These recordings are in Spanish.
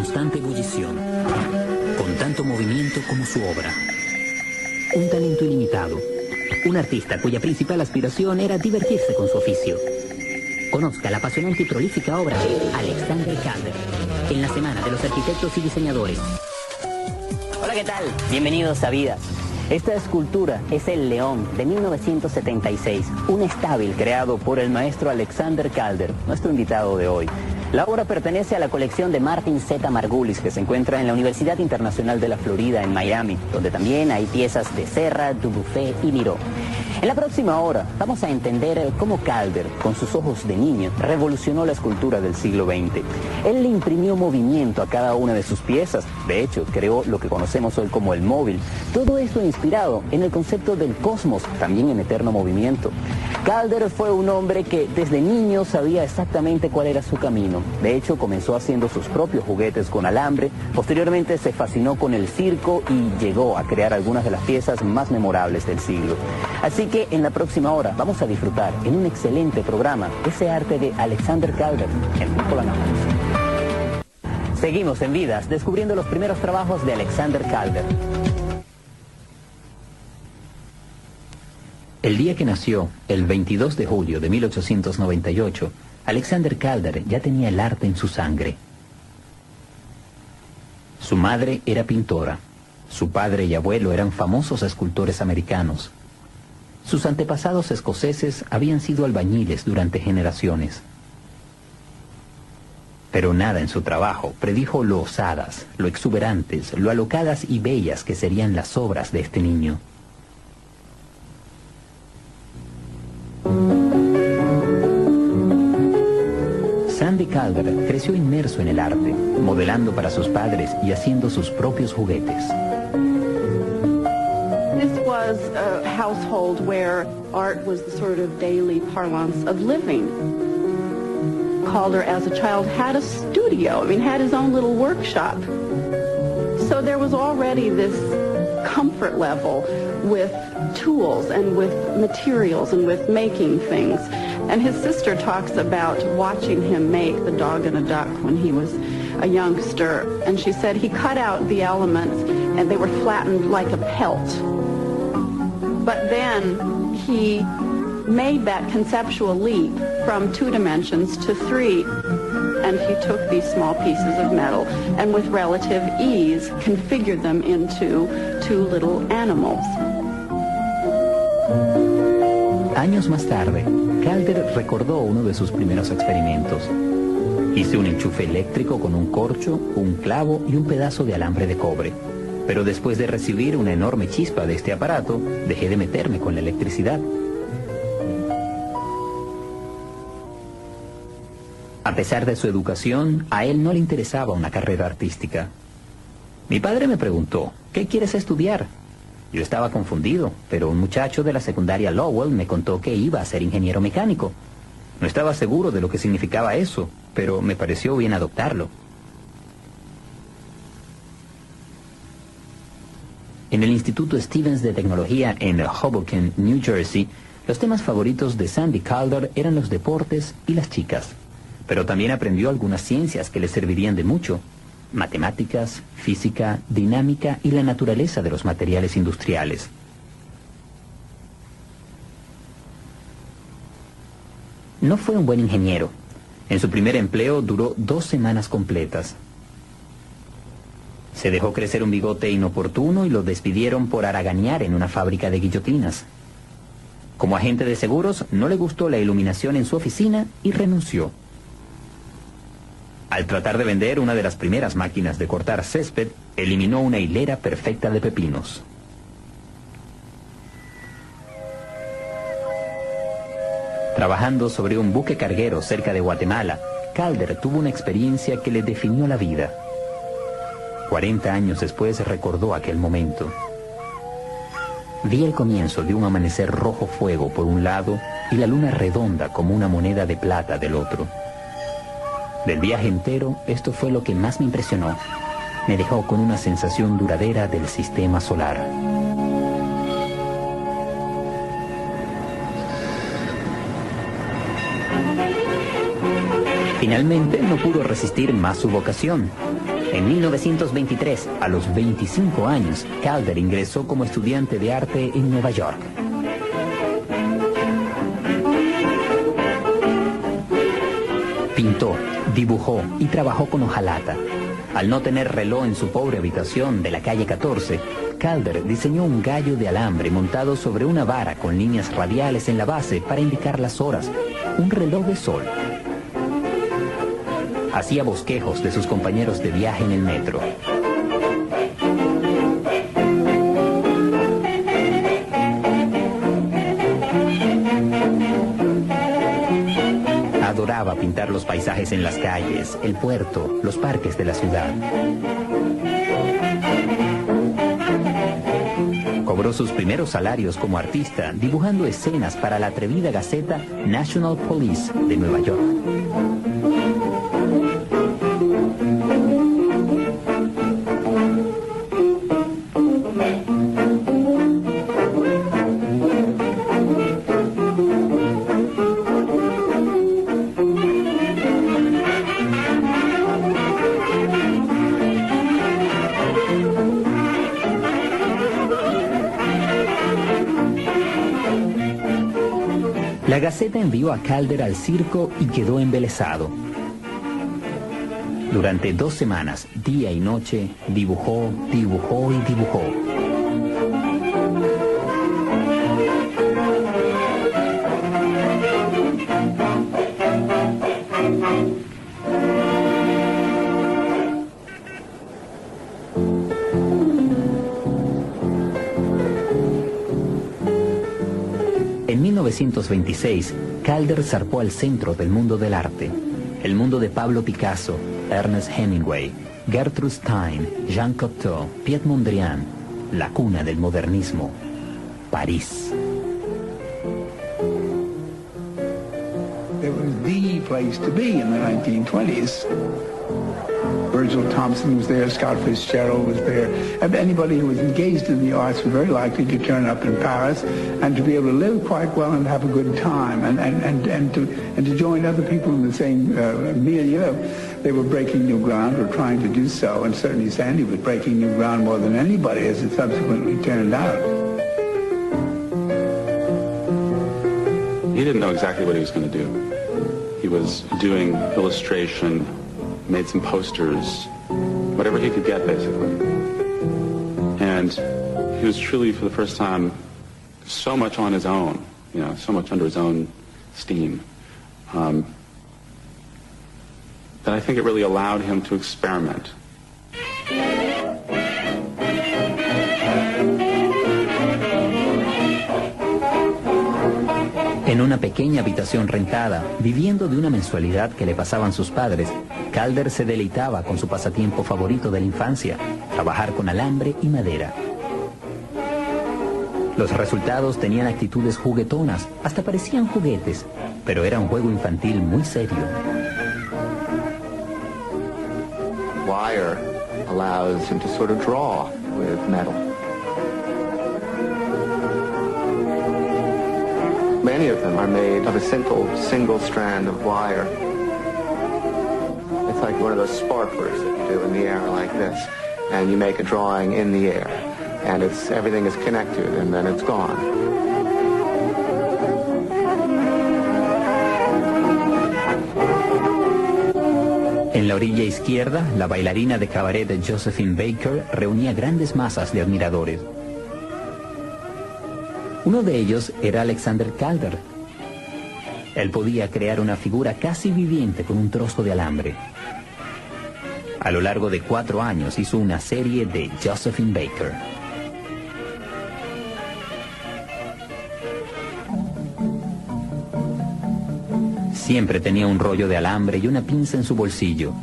constante ebullición, con tanto movimiento como su obra. Un talento ilimitado, un artista cuya principal aspiración era divertirse con su oficio. Conozca la apasionante y prolífica obra de Alexander Calder, en la Semana de los Arquitectos y Diseñadores. Hola, ¿qué tal? Bienvenidos a Vidas. Esta escultura es el León de 1976, un estábil creado por el maestro Alexander Calder, nuestro invitado de hoy. La obra pertenece a la colección de Martin Z. Margulis, que se encuentra en la Universidad Internacional de la Florida, en Miami, donde también hay piezas de Serra, Dubuffet y Miró. En la próxima hora vamos a entender cómo Calder, con sus ojos de niño, revolucionó la escultura del siglo XX. Él le imprimió movimiento a cada una de sus piezas. De hecho, creó lo que conocemos hoy como el móvil. Todo esto inspirado en el concepto del cosmos, también en eterno movimiento. Calder fue un hombre que desde niño sabía exactamente cuál era su camino. De hecho, comenzó haciendo sus propios juguetes con alambre. Posteriormente se fascinó con el circo y llegó a crear algunas de las piezas más memorables del siglo. Así que en la próxima hora vamos a disfrutar en un excelente programa ese arte de Alexander Calder en Nicola Nápoles. Seguimos en Vidas descubriendo los primeros trabajos de Alexander Calder. El día que nació, el 22 de julio de 1898, Alexander Calder ya tenía el arte en su sangre. Su madre era pintora, su padre y abuelo eran famosos escultores americanos. Sus antepasados escoceses habían sido albañiles durante generaciones. Pero nada en su trabajo predijo lo osadas, lo exuberantes, lo alocadas y bellas que serían las obras de este niño. Sandy Calder creció inmerso en el arte, modelando para sus padres y haciendo sus propios juguetes. This was a household where art was the sort of daily parlance of living. Calder, as a child, had a studio, had his own little workshop. So there was already this comfort level with tools and with materials and with making things. And his sister talks about watching him make the dog and a duck when he was a youngster. And she said he cut out the elements and they were flattened like a pelt. But then he made that conceptual leap from 2 dimensions to 3. And he took these small pieces of metal and with relative ease configured them into 2 little animals. Años más tarde, Calder recordó uno de sus primeros experimentos. Hice un enchufe eléctrico con un corcho, un clavo y un pedazo de alambre de cobre. Pero después de recibir una enorme chispa de este aparato, dejé de meterme con la electricidad. A pesar de su educación, a él no le interesaba una carrera artística. Mi padre me preguntó, ¿qué quieres estudiar? Yo estaba confundido, pero un muchacho de la secundaria Lowell me contó que iba a ser ingeniero mecánico. No estaba seguro de lo que significaba eso, pero me pareció bien adoptarlo. En el Instituto Stevens de Tecnología en Hoboken, New Jersey, los temas favoritos de Sandy Calder eran los deportes y las chicas. Pero también aprendió algunas ciencias que le servirían de mucho: matemáticas, física, dinámica y la naturaleza de los materiales industriales. No fue un buen ingeniero. En su primer empleo duró 2 semanas completas. Se dejó crecer un bigote inoportuno y lo despidieron por haraganear en una fábrica de guillotinas. Como agente de seguros, no le gustó la iluminación en su oficina y renunció. Al tratar de vender una de las primeras máquinas de cortar césped, eliminó una hilera perfecta de pepinos. Trabajando sobre un buque carguero cerca de Guatemala, Calder tuvo una experiencia que le definió la vida. 40 años después recordó aquel momento. Vi el comienzo de un amanecer rojo fuego por un lado y la luna redonda como una moneda de plata del otro. Del viaje entero, esto fue lo que más me impresionó. Me dejó con una sensación duradera del sistema solar. Finalmente no pudo resistir más su vocación. En 1923, a los 25 años, Calder ingresó como estudiante de arte en Nueva York. Pintó, dibujó y trabajó con hojalata. Al no tener reloj en su pobre habitación de la calle 14, Calder diseñó un gallo de alambre montado sobre una vara con líneas radiales en la base para indicar las horas, un reloj de sol. Hacía bosquejos de sus compañeros de viaje en el metro. Adoraba pintar los paisajes en las calles, el puerto, los parques de la ciudad. Cobró sus primeros salarios como artista dibujando escenas para la atrevida gaceta National Police de Nueva York. La Gaceta envió a Calder al circo y quedó embelesado. Durante 2 semanas, día y noche, dibujó, dibujó y dibujó. En 1926, Calder zarpó al centro del mundo del arte, el mundo de Pablo Picasso, Ernest Hemingway, Gertrude Stein, Jean Cocteau, Piet Mondrian, la cuna del modernismo, París. It was the place to be in the 1920s. Virgil Thompson was there, Scott Fitzgerald was there. Anybody who was engaged in the arts was very likely to turn up in Paris and to be able to live quite well and have a good time and to join other people in the same milieu. They were breaking new ground or trying to do so, and certainly Sandy was breaking new ground more than anybody, as it subsequently turned out. He didn't know exactly what he was going to do. He was doing illustration, made some posters, whatever he could get, basically. And he was truly, for the first time, so much on his own, you know, so much under his own steam, that I think it really allowed him to experiment. En una pequeña habitación rentada, viviendo de una mensualidad que le pasaban sus padres, Calder se deleitaba con su pasatiempo favorito de la infancia, trabajar con alambre y madera. Los resultados tenían actitudes juguetonas, hasta parecían juguetes, pero era un juego infantil muy serio. Wire allows him to sort of draw with metal. Many of them are made of a simple single strand of wire. It's like one of those sparklers that you do in the air like this, and you make a drawing in the air, and everything is connected, and then it's gone. En la orilla izquierda, la bailarina de cabaret de Josephine Baker reunía grandes masas de admiradores. Uno de ellos era Alexander Calder. Él podía crear una figura casi viviente con un trozo de alambre. A lo largo de 4 años hizo una serie de Josephine Baker. Siempre tenía un rollo de alambre y una pinza en su bolsillo.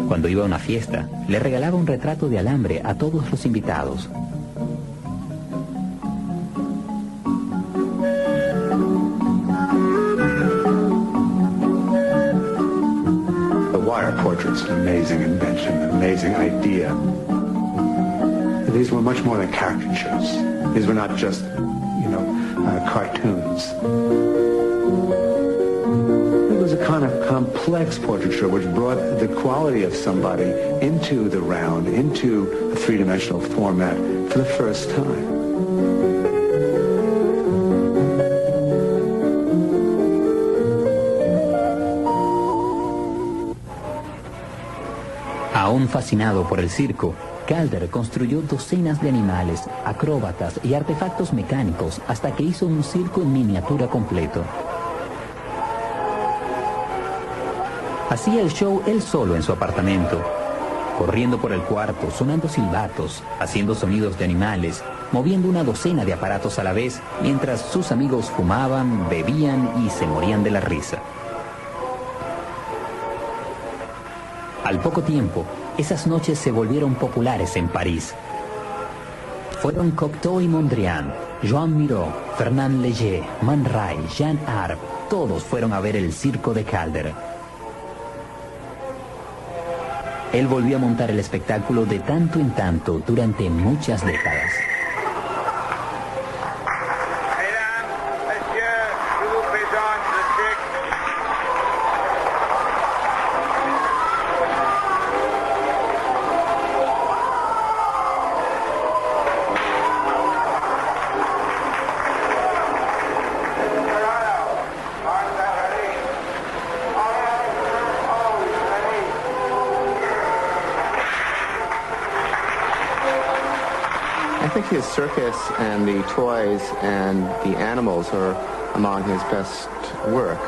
Cuando iba a una fiesta, le regalaba un retrato de alambre a todos los invitados. Portraits, an amazing invention, an amazing idea. These were much more than caricatures. These were not just, cartoons. It was a kind of complex portraiture which brought the quality of somebody into the round, into a three-dimensional format for the first time. Aún fascinado por el circo, Calder construyó docenas de animales, acróbatas y artefactos mecánicos hasta que hizo un circo en miniatura completo. Hacía el show él solo en su apartamento, corriendo por el cuarto, sonando silbatos, haciendo sonidos de animales, moviendo una docena de aparatos a la vez, mientras sus amigos fumaban, bebían y se morían de la risa. Al poco tiempo, esas noches se volvieron populares en París. Fueron Cocteau y Mondrian, Joan Miró, Fernand Léger, Man Ray, Jean Arp, todos fueron a ver el circo de Calder. Él volvió a montar el espectáculo de tanto en tanto durante muchas décadas. I think his circus and the toys and the animals are among his best work.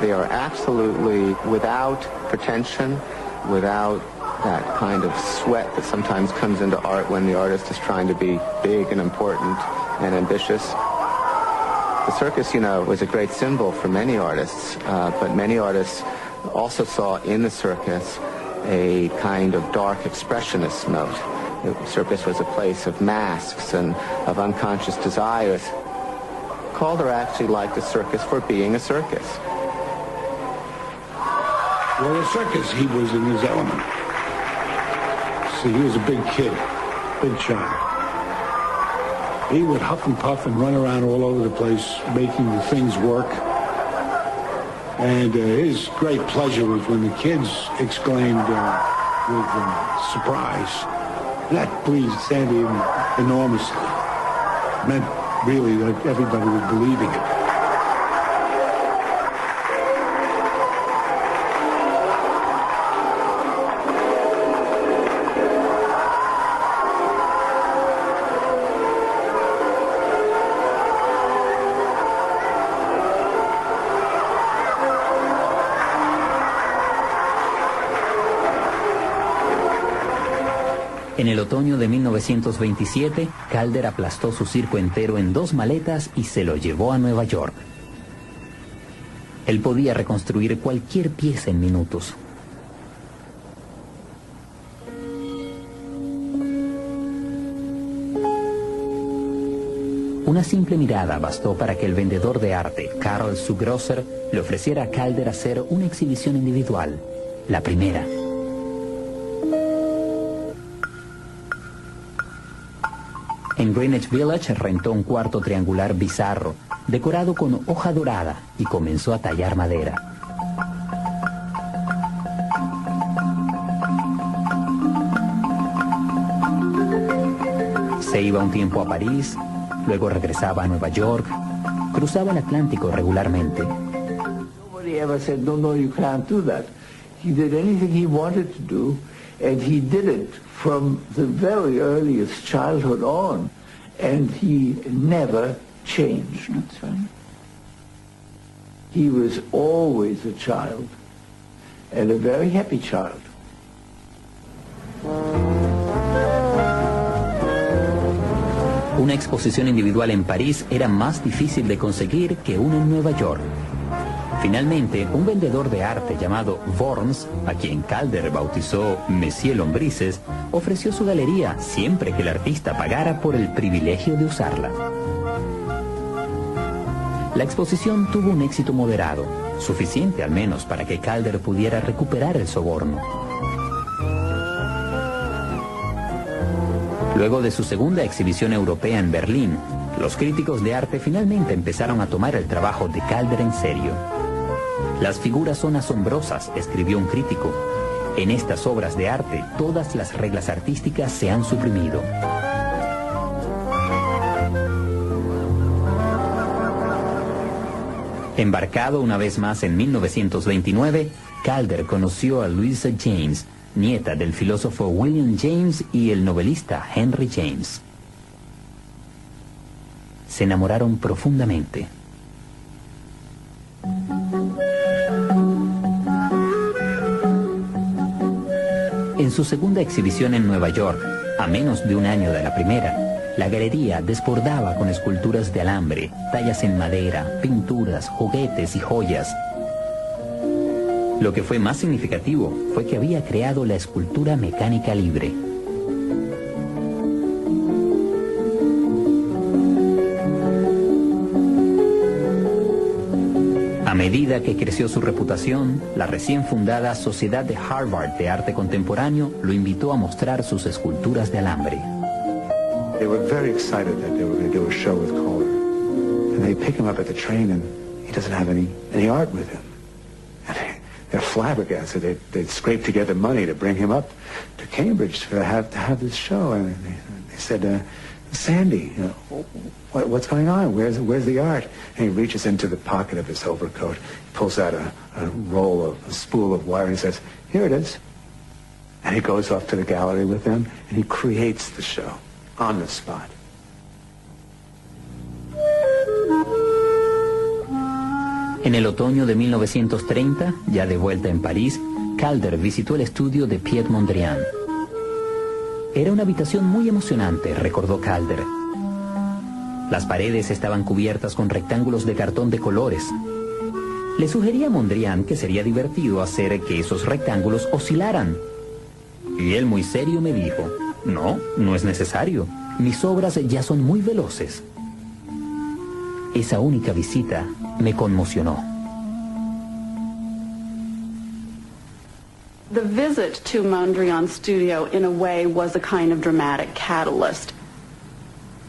They are absolutely without pretension, without that kind of sweat that sometimes comes into art when the artist is trying to be big and important and ambitious. The circus, you know, was a great symbol for many artists, but many artists also saw in the circus a kind of dark expressionist note. The circus was a place of masks and of unconscious desires. Calder actually liked the circus for being a circus. Well, the circus, he was in his element. See, he was a big kid, big child. He would huff and puff and run around all over the place, making the things work. And his great pleasure was when the kids exclaimed with surprise. That pleased Sandy enormously. It meant really that everybody was believing it. En el otoño de 1927, Calder aplastó su circo entero en 2 maletas y se lo llevó a Nueva York. Él podía reconstruir cualquier pieza en minutos. Una simple mirada bastó para que el vendedor de arte, Karl Zugrosser, le ofreciera a Calder hacer una exhibición individual, la primera. En Greenwich Village rentó un cuarto triangular bizarro, decorado con hoja dorada, y comenzó a tallar madera. Se iba un tiempo a París, luego regresaba a Nueva York, cruzaba el Atlántico regularmente. Nobody ever said, no, you can't do that. He did anything he wanted to do, and he did it from the very earliest childhood on, and he never changed. That's right. He was always a child, and a very happy child. Una exposición individual en París era más difícil de conseguir que una en Nueva York. Finalmente, un vendedor de arte llamado Worms, a quien Calder bautizó Monsieur Lombrices, ofreció su galería siempre que el artista pagara por el privilegio de usarla. La exposición tuvo un éxito moderado, suficiente al menos para que Calder pudiera recuperar el soborno. Luego de su segunda exhibición europea en Berlín, Los críticos de arte finalmente empezaron a tomar el trabajo de Calder en serio. Las figuras son asombrosas, escribió un crítico. En estas obras de arte, todas las reglas artísticas se han suprimido. Embarcado una vez más en 1929, Calder conoció a Louisa James, nieta del filósofo William James y el novelista Henry James. Se enamoraron profundamente. En su segunda exhibición en Nueva York, a menos de un año de la primera, la galería desbordaba con esculturas de alambre, tallas en madera, pinturas, juguetes y joyas. Lo que fue más significativo fue que había creado la escultura mecánica libre. A medida que creció su reputación, la recién fundada Sociedad de Harvard de Arte Contemporáneo lo invitó a mostrar sus esculturas de alambre. They were very excited that they were going to do a show with Calder. And they pick him up at the train, and he doesn't have any art with him. And they're flabbergasted. They'd scraped together money to bring him up to Cambridge to have this show. And they said, Sandy, what's going on? Where's the art? And he reaches into the pocket of his overcoat, pulls out a spool of wire, and he says, here it is. And he goes off to the gallery with them, and he creates the show on the spot. En el otoño de 1930, ya de vuelta en París, Calder visitó el estudio de Piet Mondrian. Era una habitación muy emocionante, recordó Calder. Las paredes estaban cubiertas con rectángulos de cartón de colores. Le sugería a Mondrian que sería divertido hacer que esos rectángulos oscilaran. Y él muy serio me dijo, no es necesario. Mis obras ya son muy veloces. Esa única visita me conmocionó. The visit to Mondrian's studio, in a way, was a kind of dramatic catalyst.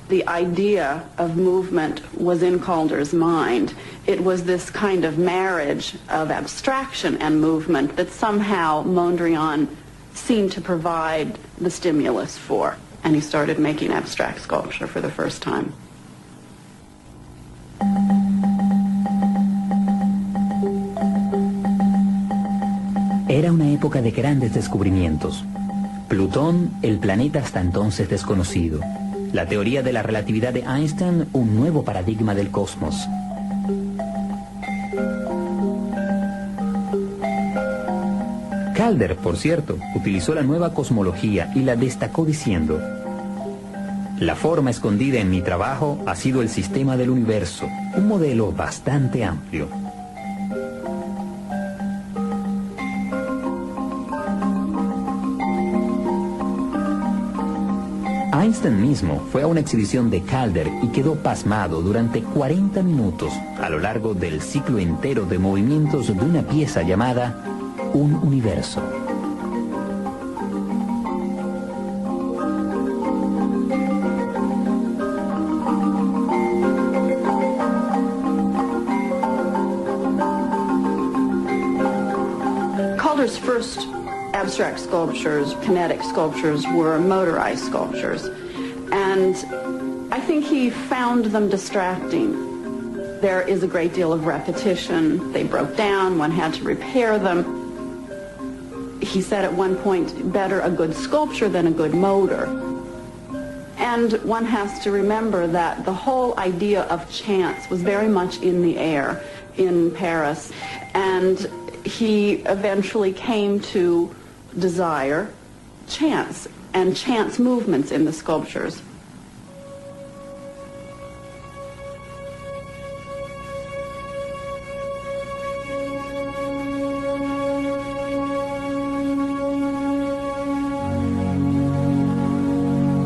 The idea of movement was in Calder's mind. It was this kind of marriage of abstraction and movement that somehow Mondrian seemed to provide the stimulus for. And he started making abstract sculpture for the first time. Era una época de grandes descubrimientos. Plutón, el planeta hasta entonces desconocido. La teoría de la relatividad de Einstein, un nuevo paradigma del cosmos. Calder, por cierto, utilizó la nueva cosmología y la destacó diciendo: la forma escondida en mi trabajo ha sido el sistema del universo, un modelo bastante amplio. Einstein mismo fue a una exhibición de Calder y quedó pasmado durante 40 minutos a lo largo del ciclo entero de movimientos de una pieza llamada Un Universo. Calder's first abstract sculptures, kinetic sculptures, were motorized sculptures. And I think he found them distracting. There is a great deal of repetition. They broke down. One had to repair them. He said at one point, better a good sculpture than a good motor. And one has to remember that the whole idea of chance was very much in the air in Paris. And he eventually came to desire chance and chance movements in the sculptures.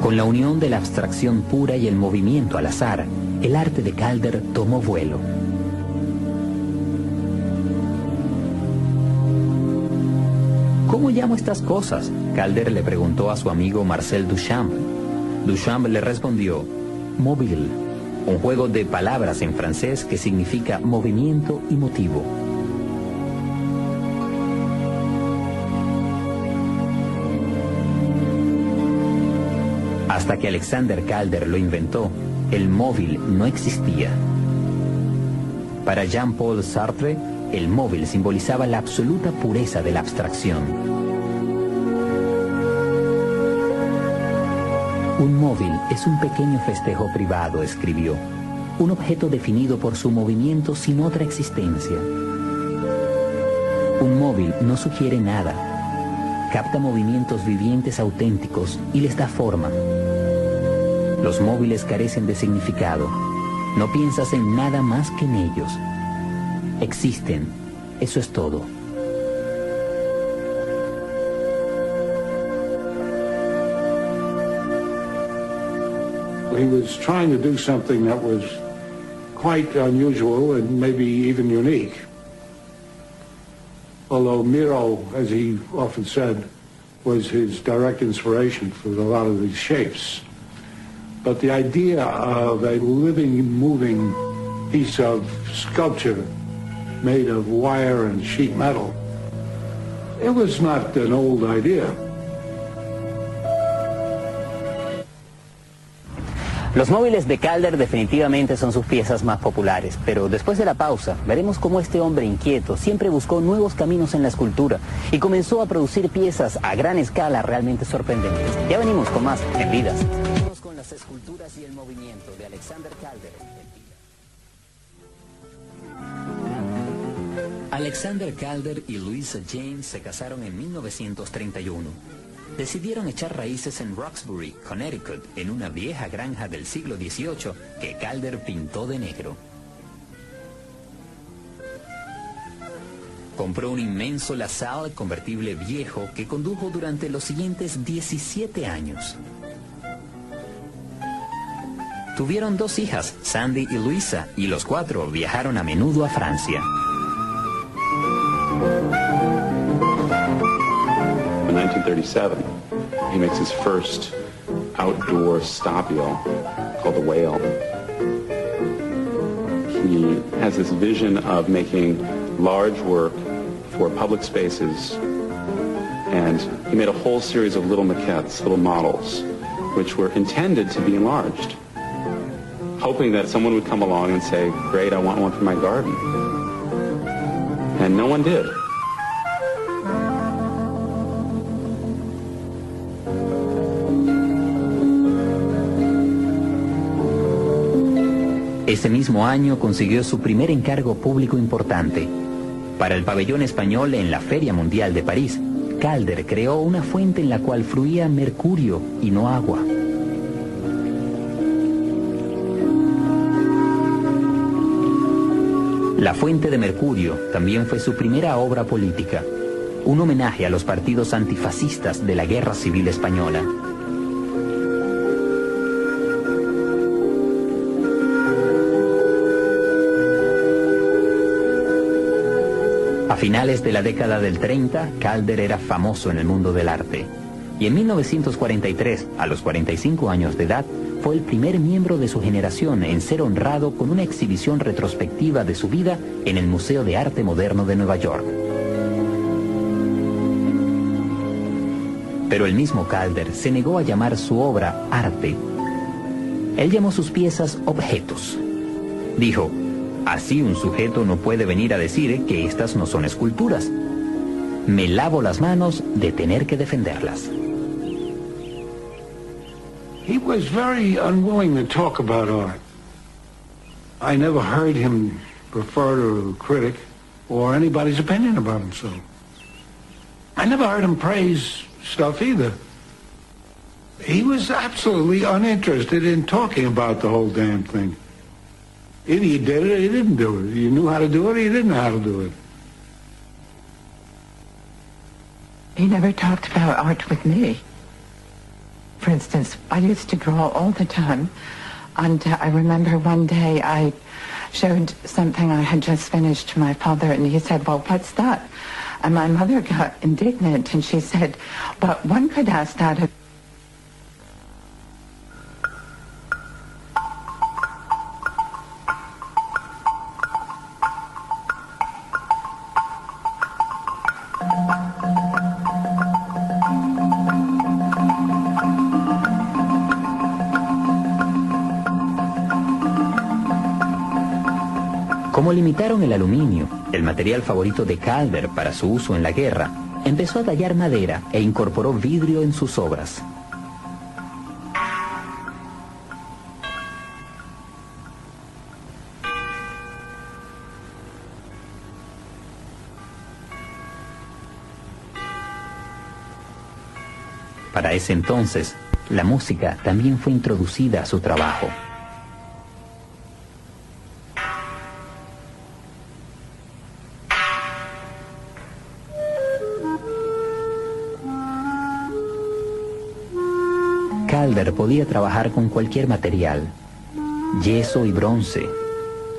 Con la unión de la abstracción pura y el movimiento al azar, el arte de Calder tomó vuelo. ¿Cómo llamo estas cosas?, Calder le preguntó a su amigo Marcel Duchamp. Duchamp le respondió, móvil. un juego de palabras en francés que significa movimiento y motivo. Hasta que Alexander Calder lo inventó, el móvil no existía. Para Jean-Paul Sartre, el móvil simbolizaba la absoluta pureza de la abstracción. Un móvil es un pequeño festejo privado, escribió. Un objeto definido por su movimiento sin otra existencia. Un móvil no sugiere nada. Capta movimientos vivientes auténticos y les da forma. Los móviles carecen de significado. No piensas en nada más que en ellos. Existen. Eso es todo. He was trying to do something that was quite unusual and maybe even unique. Although Miro, as he often said, was his direct inspiration for a lot of these shapes. But the idea of a living, moving piece of sculpture made of wire and sheet metal, it was not an old idea. Los móviles de Calder definitivamente son sus piezas más populares, pero después de la pausa veremos cómo este hombre inquieto siempre buscó nuevos caminos en la escultura y comenzó a producir piezas a gran escala realmente sorprendentes. Ya venimos con más en Vidas. Venimos con las esculturas y el movimiento de Alexander Calder. Alexander Calder y Louisa James se casaron en 1931. Decidieron echar raíces en Roxbury, Connecticut, en una vieja granja del siglo XVIII que Calder pintó de negro. Compró un inmenso LaSalle convertible viejo que condujo durante los siguientes 17 años. Tuvieron 2 hijas, Sandy y Louisa, y los 4 viajaron a menudo a Francia. In 1937, he makes his first outdoor stopio called the Whale. He has this vision of making large work for public spaces, and he made a whole series of little maquettes, little models, which were intended to be enlarged, hoping that someone would come along and say, great, I want one for my garden. And no one did. Ese mismo año consiguió su primer encargo público importante. Para el pabellón español en la Feria Mundial de París, Calder creó una fuente en la cual fluía mercurio y no agua. La fuente de mercurio también fue su primera obra política, un homenaje a los partidos antifascistas de la Guerra Civil Española. A finales de la década del 30, Calder era famoso en el mundo del arte. Y en 1943, a los 45 años de edad, fue el primer miembro de su generación en ser honrado con una exhibición retrospectiva de su vida en el Museo de Arte Moderno de Nueva York. Pero el mismo Calder se negó a llamar su obra arte. Él llamó sus piezas objetos. Dijo, así un sujeto no puede venir a decir que estas no son esculturas. Me lavo las manos de tener que defenderlas. He was very unwilling to talk about art. I never heard him refer to a critic or anybody's opinion about himself. I never heard him praise stuff either. He was absolutely uninterested in talking about the whole damn thing. Either he did it or he didn't do it. You knew how to do it or you didn't know how to do it. He never talked about art with me. For instance, I used to draw all the time, and I remember one day I showed something I had just finished to my father, and he said, well, what's that? And my mother got indignant, and she said, but one could ask that of Como limitaron el aluminio, el material favorito de Calder para su uso en la guerra, empezó a tallar madera e incorporó vidrio en sus obras. Para ese entonces, la música también fue introducida a su trabajo. Calder podía trabajar con cualquier material, yeso y bronce.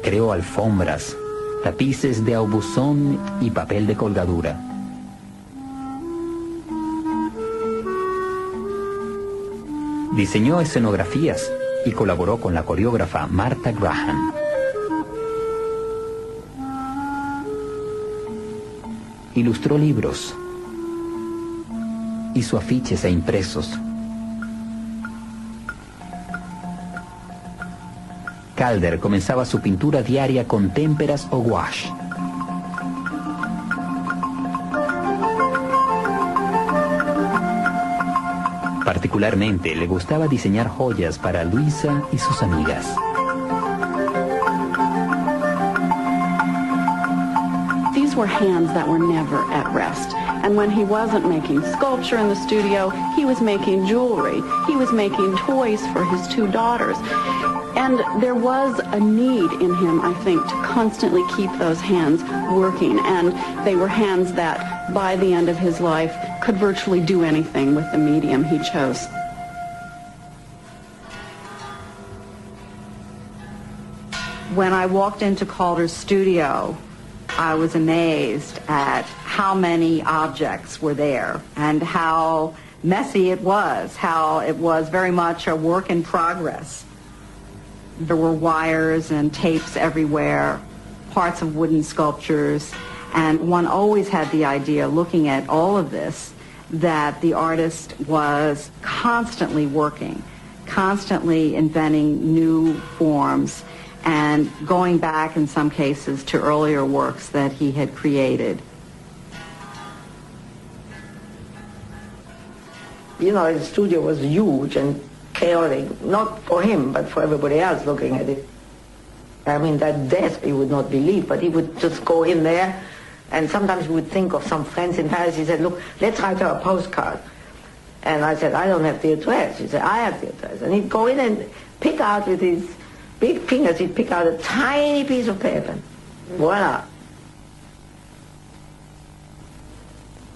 Creó alfombras, tapices de aubusón y papel de colgadura. Diseñó escenografías y colaboró con la coreógrafa Martha Graham. Ilustró libros, hizo afiches e impresos. Calder comenzaba su pintura diaria con témperas o gouache. Particularmente le gustaba diseñar joyas para Luisa y sus amigas. These were hands that were never at rest. And when he wasn't making sculpture in the studio, he was making jewelry. He was making toys for his two daughters. And there was a need in him, I think, to constantly keep those hands working. And they were hands that, by the end of his life, could virtually do anything with the medium he chose. When I walked into Calder's studio, I was amazed at how many objects were there and how messy it was, how it was very much a work in progress. There were wires and tapes everywhere, parts of wooden sculptures, and one always had the idea, looking at all of this, that the artist was constantly working, constantly inventing new forms, and going back in some cases to earlier works that he had created. You know, his studio was huge and chaotic, not for him, but for everybody else looking at it. I mean, that desk you would not believe, but he would just go in there, and sometimes he would think of some friends in Paris. He said, look, let's write her a postcard. And I said, I don't have the address. He said, I have the address. And he'd go in and pick out with his big fingers, he'd pick out a tiny piece of paper. Voila.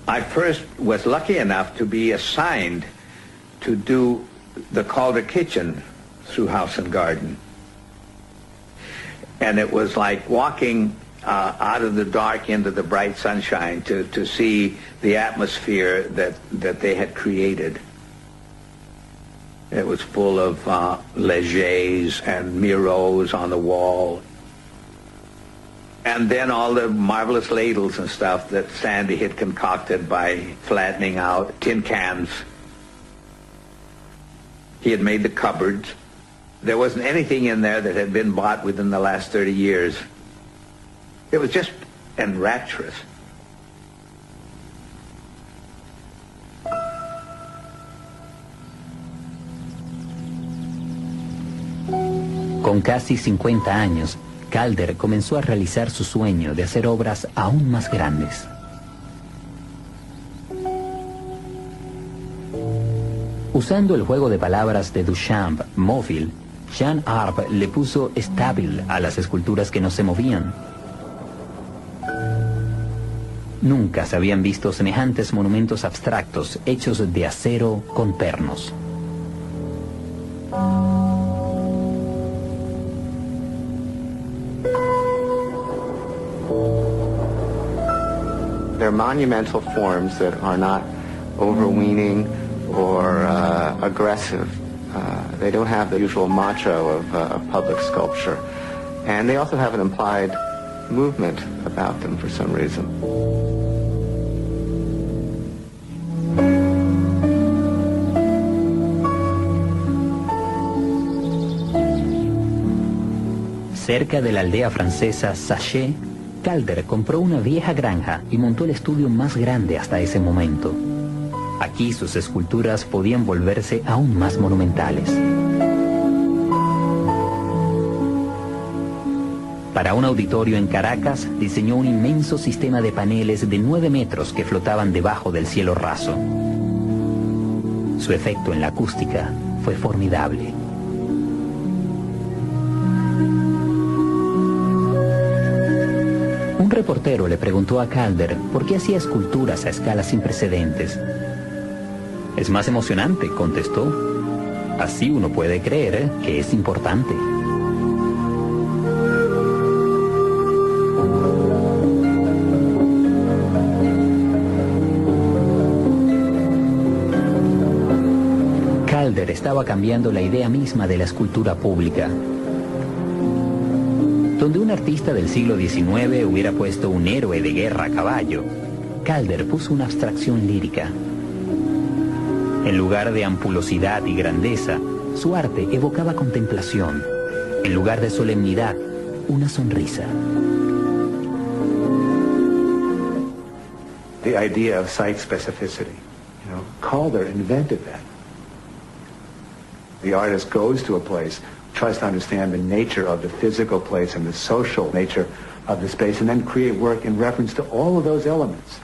I first was lucky enough to be assigned to do the Calder kitchen through House and Garden. And it was like walking out of the dark into the bright sunshine to see the atmosphere that they had created. It was full of Legers and Mirots on the wall. And then all the marvelous ladles and stuff that Sandy had concocted by flattening out tin cans. He had made the cupboards. There wasn't anything in there that had been bought within the last 30 years. It was just enrapturous. Con casi 50 años, Calder comenzó a realizar su sueño de hacer obras aún más grandes. Usando el juego de palabras de Duchamp, móvil, Jean Arp le puso estable a las esculturas que no se movían. Nunca se habían visto semejantes monumentos abstractos hechos de acero con pernos. They're monumental forms that are not overweening or aggressive. They don't have the usual macho of public sculpture. And they also have an implied movement about them for some reason. Cerca de la aldea francesa Sachet, Calder compró una vieja granja y montó el estudio más grande hasta ese momento. Aquí sus esculturas podían volverse aún más monumentales. Para un auditorio en Caracas, diseñó un inmenso sistema de paneles de 9 metros que flotaban debajo del cielo raso. Su efecto en la acústica fue formidable. Un reportero le preguntó a Calder por qué hacía esculturas a escala sin precedentes. «Es más emocionante», contestó. «Así uno puede creer que es importante». Calder estaba cambiando la idea misma de la escultura pública. Donde un artista del siglo XIX hubiera puesto un héroe de guerra a caballo, Calder puso una abstracción lírica. En lugar de ampulosidad y grandeza, su arte evocaba contemplación. En lugar de solemnidad, una sonrisa. The idea of site specificity. Calder invented that. The artist goes to a place, tries to understand the nature of the physical place and the social nature of the space, and then create work in reference to all of those elements.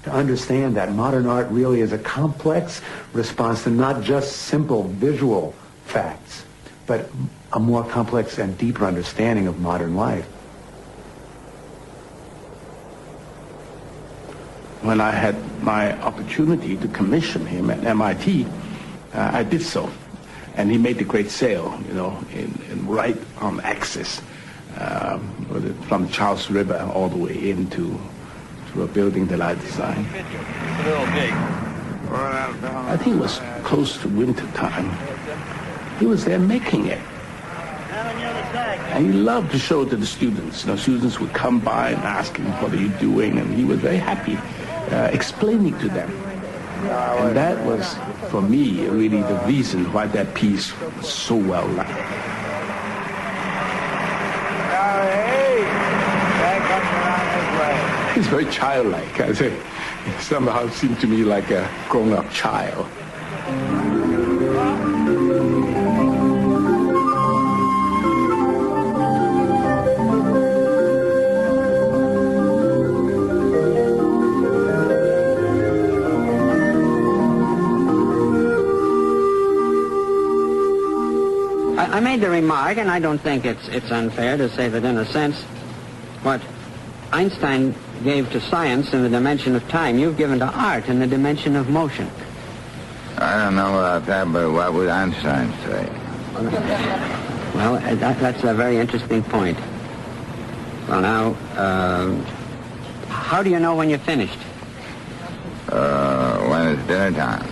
To understand that modern art really is a complex response to not just simple visual facts, but a more complex and deeper understanding of modern life. When I had my opportunity to commission him at MIT, I did so. And he made the great sale, in right on axis, from Charles River all the way into a building that I designed. I think it was close to winter time. He was there making it. And he loved to show it to the students. Students would come by and ask him, what are you doing? And he was very happy explaining to them. And that was, for me, really the reason why that piece was so well liked. He's very childlike. I say, he somehow seemed to me like a grown-up child. I made the remark, and I don't think it's unfair to say that in a sense what Einstein gave to science in the dimension of time, you've given to art in the dimension of motion. I don't know about that, but what would Einstein say? Well, that's a very interesting point. Well, now, how do you know when you're finished? When it's dinner time.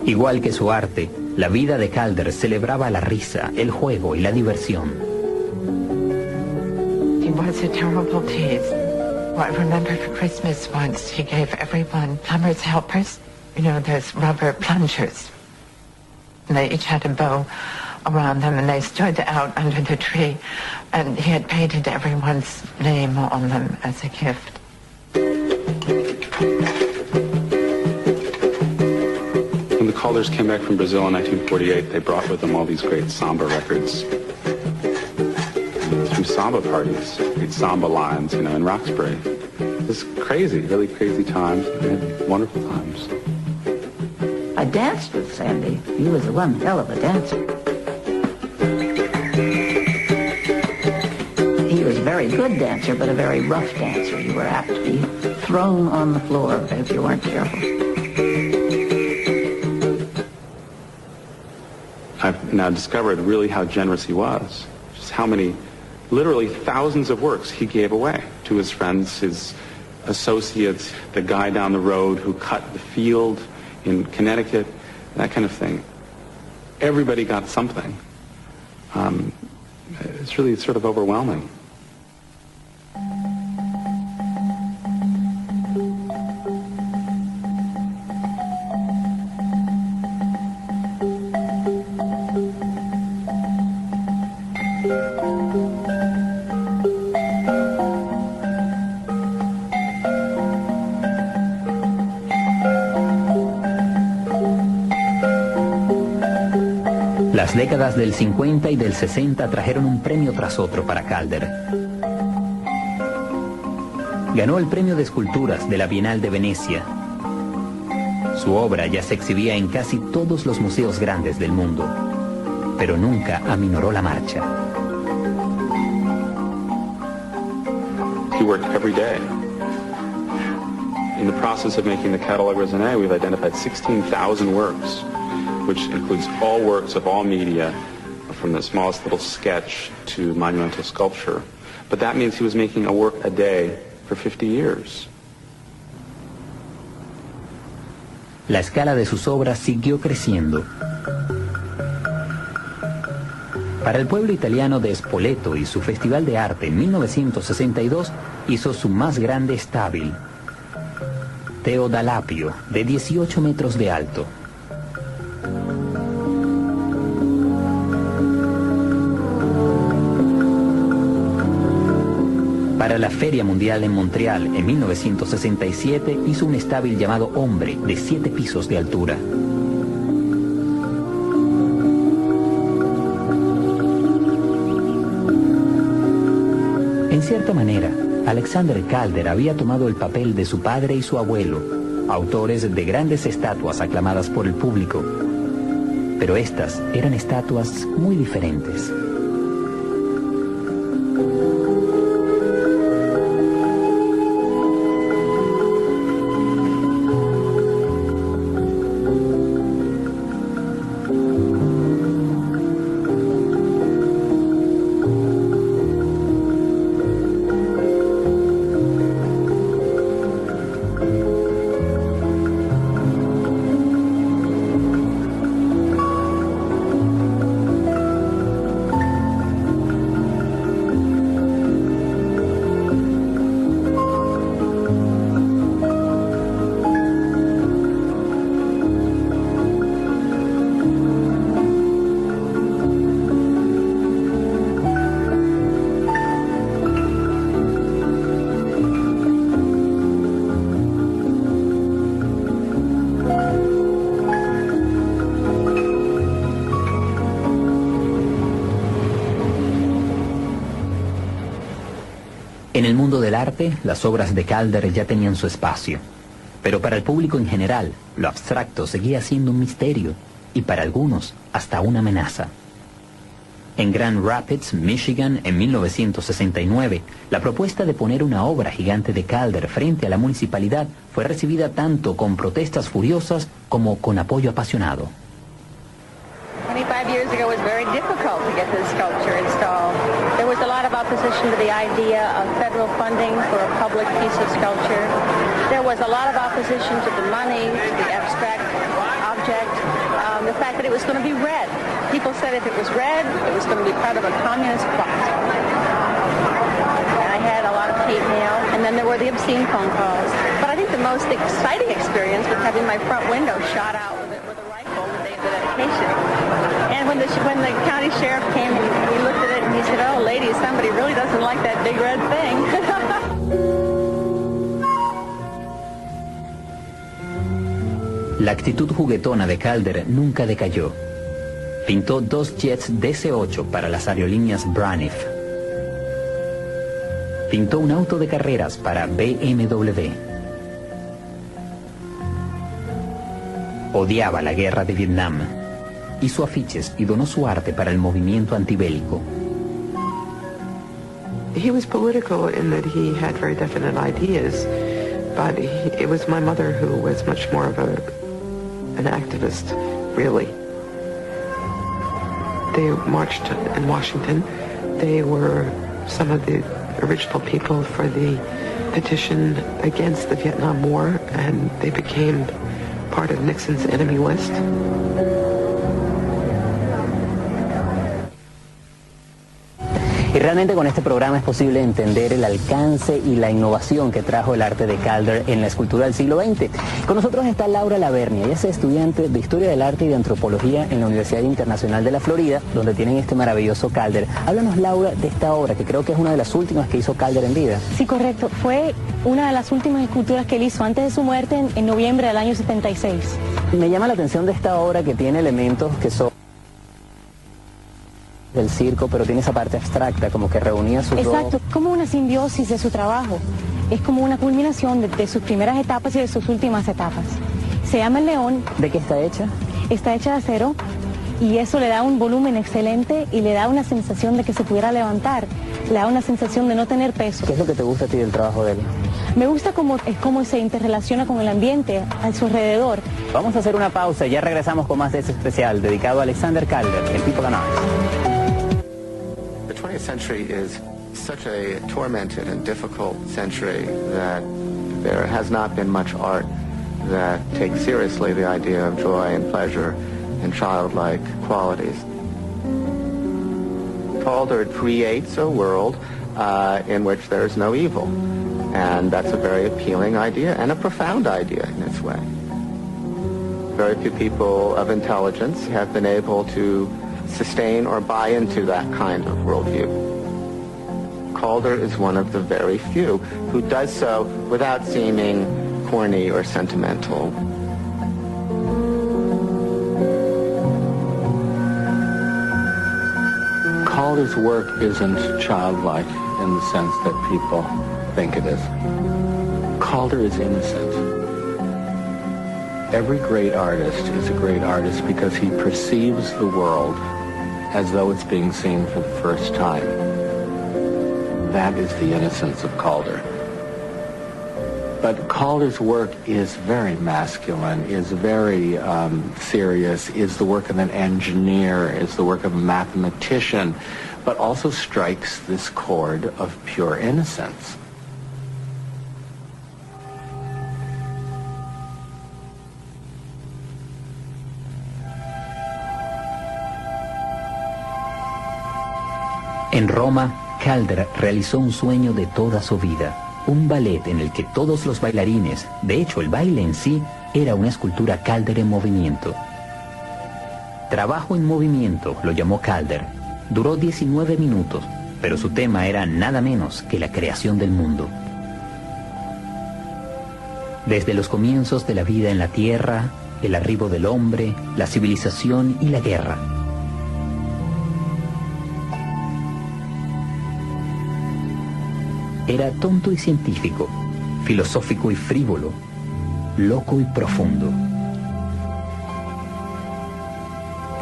Igual que su arte, la vida de Calder celebraba la risa, el juego y la diversión. He was a terrible tease. Well, I remember for Christmas once, he gave everyone plumber's helpers, those rubber plungers. And they each had a bow around them, and they stood out under the tree, and he had painted everyone's name on them as a gift. When the Calders came back from Brazil in 1948, they brought with them all these great samba records. Through samba parties, great samba lines, in Roxbury. It was crazy, really crazy times. We had wonderful times. I danced with Sandy. He was one hell of a dancer. He was a very good dancer, but a very rough dancer. You were apt to be thrown on the floor if you weren't careful. I've now discovered really how generous he was. Just how many, literally thousands of works he gave away to his friends, his associates, the guy down the road who cut the field in Connecticut, that kind of thing. Everybody got something. It's really sort of overwhelming. Las décadas del 50 y del 60 trajeron un premio tras otro para Calder. Ganó el premio de esculturas de la Bienal de Venecia. Su obra ya se exhibía en casi todos los museos grandes del mundo, pero nunca aminoró la marcha. He worked every day. In the process of making the Catalogue Raisonné, we've identified 16,000 works, which includes all works of all media, from the smallest little sketch to monumental sculpture. But that means he was making a work a day for 50 years. La escala de sus obras siguió creciendo. Para el pueblo italiano de Spoleto y su Festival de Arte en 1962 hizo su más grande estábil, Teodalapio, de 18 metros de alto. Para la Feria Mundial en Montreal en 1967 hizo un estábil llamado Hombre de 7 pisos de altura. En cierta manera, Alexander Calder había tomado el papel de su padre y su abuelo, autores de grandes estatuas aclamadas por el público. Pero estas eran estatuas muy diferentes. En el mundo del arte, las obras de Calder ya tenían su espacio. Pero para el público en general, lo abstracto seguía siendo un misterio, y para algunos, hasta una amenaza. En Grand Rapids, Michigan, en 1969, la propuesta de poner una obra gigante de Calder frente a la municipalidad fue recibida tanto con protestas furiosas como con apoyo apasionado. 25 years ago it was very difficult to get this sculpture installed. There was a lot of opposition to the idea of federal funding for a public piece of sculpture. There was a lot of opposition to the money, to the abstract object, the fact that it was going to be red. People said if it was red, it was going to be part of a communist plot. And I had a lot of hate mail, and then there were the obscene phone calls. But I think the most exciting experience was having my front window shot out with a rifle the day of the dedication. And when the county sheriff came, he looked at it and he said, "Oh, ladies, somebody really doesn't like that big red thing." La actitud juguetona de Calder nunca decayó. Pintó 2 jets DC-8 para las aerolíneas Braniff. Pintó un auto de carreras para BMW. Odiaba la guerra de Vietnam. Hizo afiches y donó su arte para el movimiento antibélico. He was political in that he had very definite ideas, but it was my mother who was much more of an activist, really. They marched in Washington. They were some of the original people for the petition against the Vietnam War, and they became part of Nixon's enemy list. Y realmente con este programa es posible entender el alcance y la innovación que trajo el arte de Calder en la escultura del siglo XX. Con nosotros está Laura Lavernia, ella es estudiante de Historia del Arte y de Antropología en la Universidad Internacional de la Florida, donde tienen este maravilloso Calder. Háblanos, Laura, de esta obra, que creo que es una de las últimas que hizo Calder en vida. Sí, correcto. Fue una de las últimas esculturas que él hizo antes de su muerte en noviembre del año 76. Me llama la atención de esta obra que tiene elementos que son del circo, pero tiene esa parte abstracta, como que reunía sus Exacto, como una simbiosis de su trabajo. Es como una culminación de sus primeras etapas y de sus últimas etapas. Se llama El León. ¿De qué está hecha? Está hecha de acero y eso le da un volumen excelente y le da una sensación de que se pudiera levantar. Le da una sensación de no tener peso. ¿Qué es lo que te gusta a ti del trabajo de él? Me gusta cómo se interrelaciona con el ambiente a su alrededor. Vamos a hacer una pausa y ya regresamos con más de este especial dedicado a Alexander Calder, el People and Arts. The 20th century is such a tormented and difficult century that there has not been much art that takes seriously the idea of joy and pleasure and childlike qualities. Calder creates a world in which there is no evil, and that's a very appealing idea and a profound idea in its way. Very few people of intelligence have been able to sustain or buy into that kind of worldview. Calder is one of the very few who does so without seeming corny or sentimental. Calder's work isn't childlike in the sense that people think it is. Calder is innocent. Every great artist is a great artist because he perceives the world as though it's being seen for the first time. That is the innocence of Calder. But Calder's work is very masculine, is very serious, is the work of an engineer, is the work of a mathematician, but also strikes this chord of pure innocence. En Roma, Calder realizó un sueño de toda su vida, un ballet en el que todos los bailarines, de hecho el baile en sí, era una escultura Calder en movimiento. Trabajo en movimiento, lo llamó Calder. Duró 19 minutos, pero su tema era nada menos que la creación del mundo. Desde los comienzos de la vida en la Tierra, el arribo del hombre, la civilización y la guerra. Era tonto y científico, filosófico y frívolo, loco y profundo.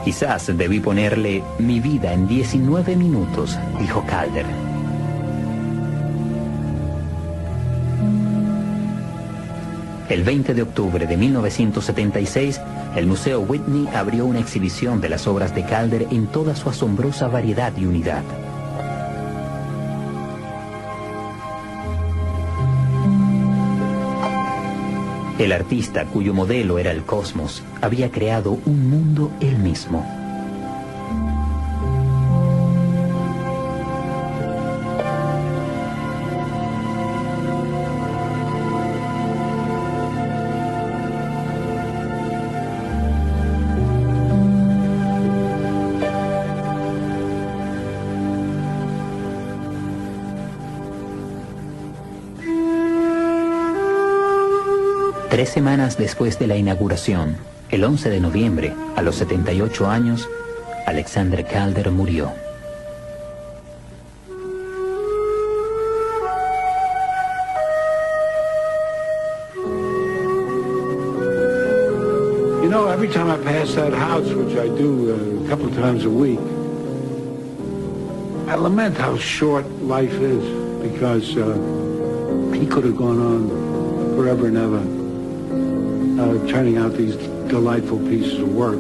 Quizás debí ponerle mi vida en 19 minutos, dijo Calder. El 20 de octubre de 1976, el Museo Whitney abrió una exhibición de las obras de Calder en toda su asombrosa variedad y unidad. El artista, cuyo modelo era el cosmos, había creado un mundo él mismo. Tres semanas después de la inauguración, el 11 de noviembre, a los 78 años, Alexander Calder murió. You know, every time I pass that house, which I do a couple of times a week, I lament how short life is, because he could have gone on forever and ever. Turning out these delightful pieces of work.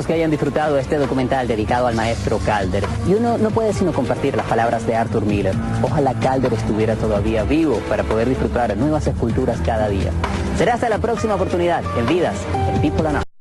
que hayan disfrutado este documental dedicado al maestro Calder. Y uno no puede sino compartir las palabras de Arthur Miller. Ojalá Calder estuviera todavía vivo para poder disfrutar nuevas esculturas cada día. Será hasta la próxima oportunidad en Vidas, en People and Art.